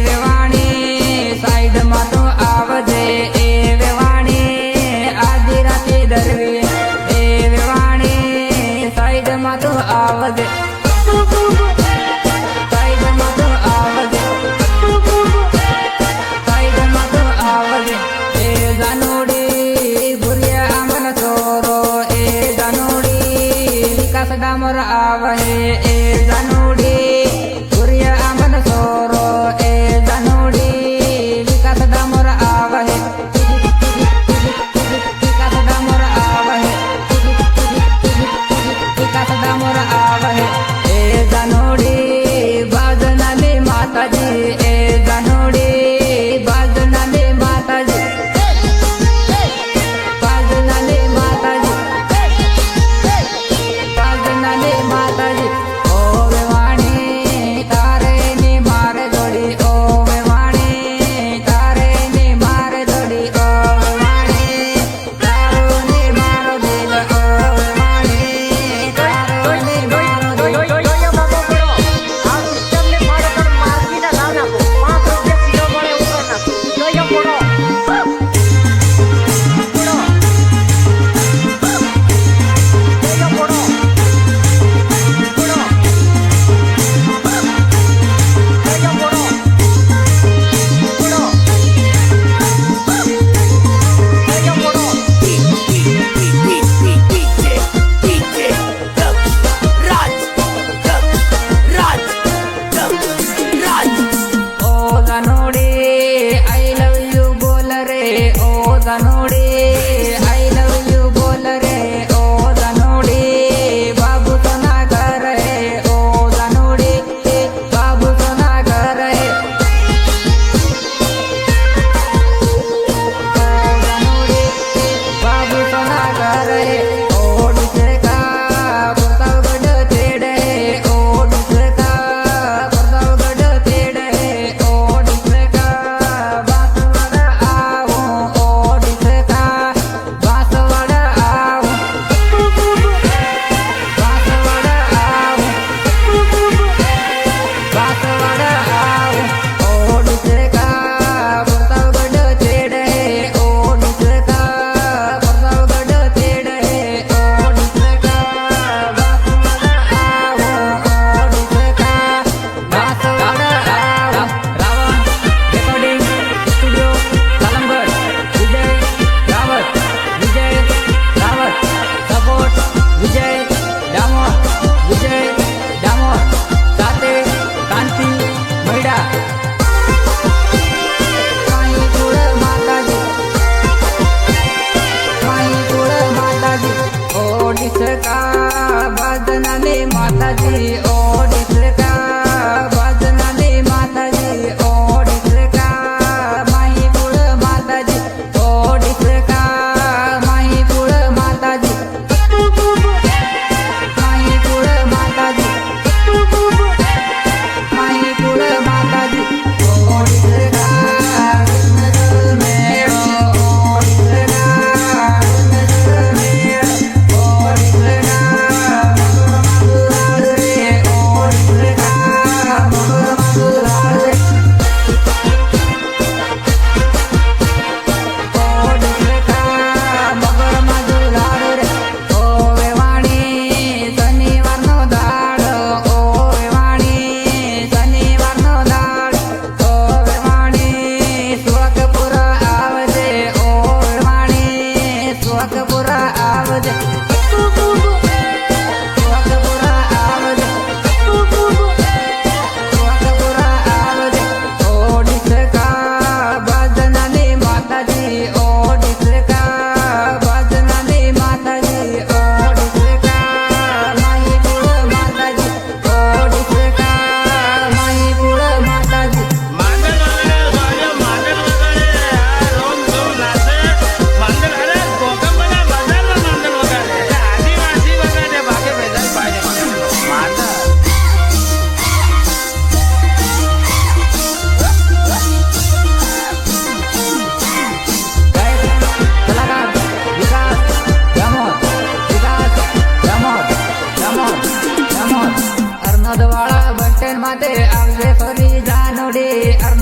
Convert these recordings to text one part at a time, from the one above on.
વેવાણી side માં તો આવજે એ વેવાણી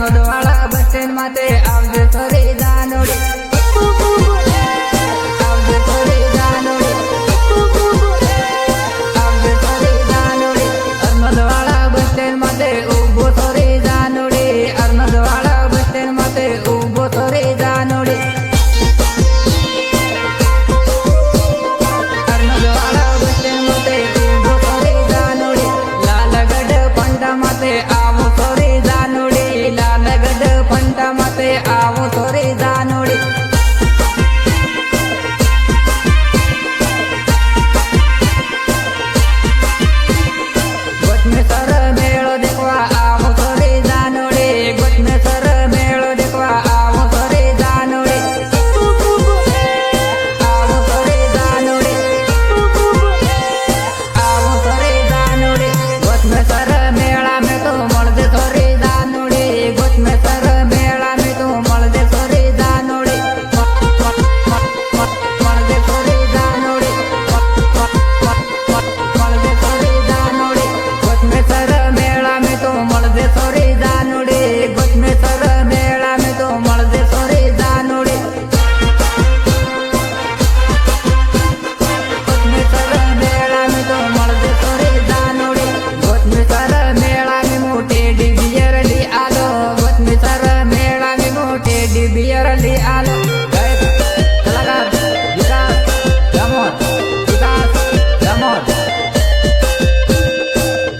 હરમદવાળા બસ સ્ટેન્ડ માથે આવજે સોરી જાનોડી, આવજે સોરી જાનોડી, આવજે સોરી જાનોડી, હરમદવાળા બસ સ્ટેન્ડ માથે ઊભો સોરી જાનોડી, હરમદવાળા બસ સ્ટેન્ડ માથે ઊભો સોરી જાનોડી, હરમદવાળા બસ સ્ટેન્ડ માથે ઊભો સોરી જાનોડી, લાલગઢ પંટા માથે આવો સોરી જાનોડી, લાલગઢ પંટા માથે આવો સોરી જાનોડી, ગોતમેસર મેળો દેખવા આવો સોરી જાનોડી, ગોતમેસર મેળો દેખવા આવો સોરી જાનોડી, આવો સોરી જાનોડી, આવો સોરી જાનોડી, ગોતમેસર મેળા में तो મળજે સોરી જાનોડી, ગોતમેસર મેળા में तो મળજે સોરી જાનોડી, મળજે સોરી જાનોડી, મળજે સોરી જાનોડી, ગોતમેસર મેળા में तो મળજે સોરી જાનોડી, ગોતમેસર મેળા में तो મળજે સોરી જાનોડી, ગોતમેસર મેળા में तो મળજે સોરી જાનોડી, ગોતમેસર મેળા में મોટી ડીબીયર લી આલો, ગોતમેસર મેળા में મોટી ડીબીયર લી આલો, કલાકાર વિકાસ રમોદ, વિકાસ રમોદ,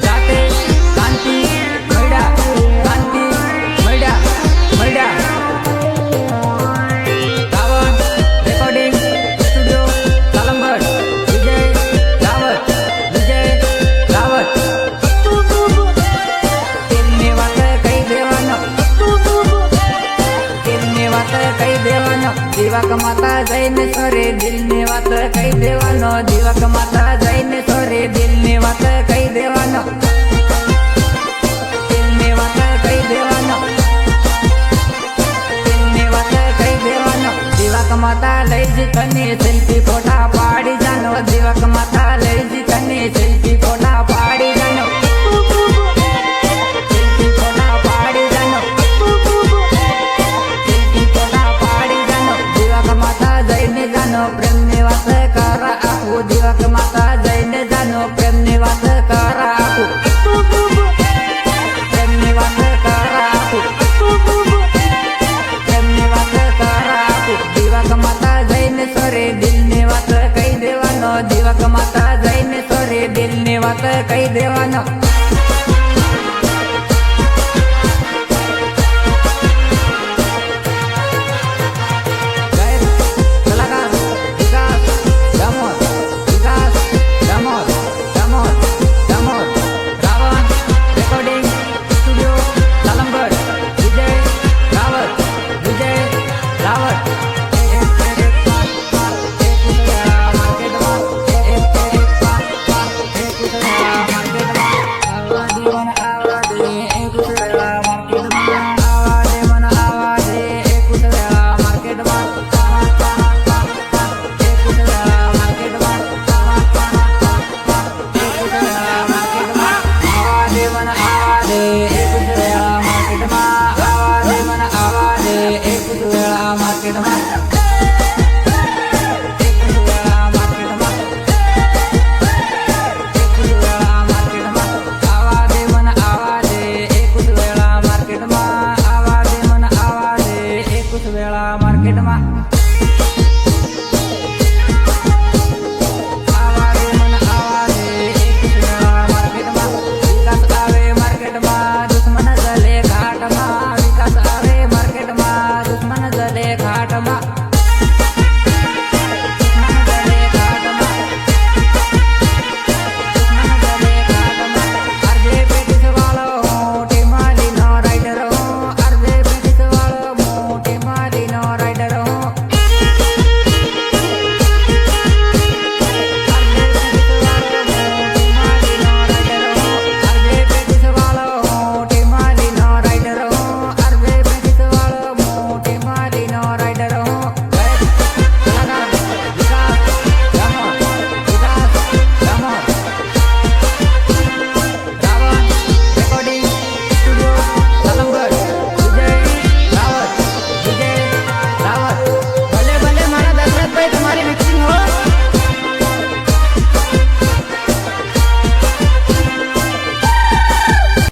જાતે કાંતિ મળ્યા, કાંતિ મળ્યા, મળ્યા, રાવણ રેકોર્ડિંગ સ્ટુડિયો કાલંગડ, વિજય રાવત, વિજય રાવત, દિલની વાત કહી દેવાનો, દિલની વાત કહી દેવાનો, દીવાક માતા જઈને સોરે, દિલની વાત કહી દેવાનો, દીવાક માતા જઈને સોરે, દિલની વાત કહી દેવાનો, દિલની વાત કહી દેવાનો, દિલની વાત કહી દેવાનો, દીવાક માતા લઈ જી તને સેલ્ફી ફોટા પાડી જાનો, દીવાક માતા લઈ જી તને સેલ્ફી ફોટા પાડી જાનો, સેલ્ફી ફોટા પાડી જાનો, સેલ્ફી ફોટા પાડી જાનો, દીવાક માતા જઈને જાનો, પ્રેમની વાત કરા આપું, દીવાક માતા જઈને જાનો, પ્રેમની વાત કરા આપું, પ્રેમની વાત કરા આપું, પ્રેમની વાત કરા આપું, દીવાક માતા જઈને સોરે, દિલની વાત કહી દેવાનો, દીવાક માતા જઈને સોરે, દિલની વાત કહી દેવાનો.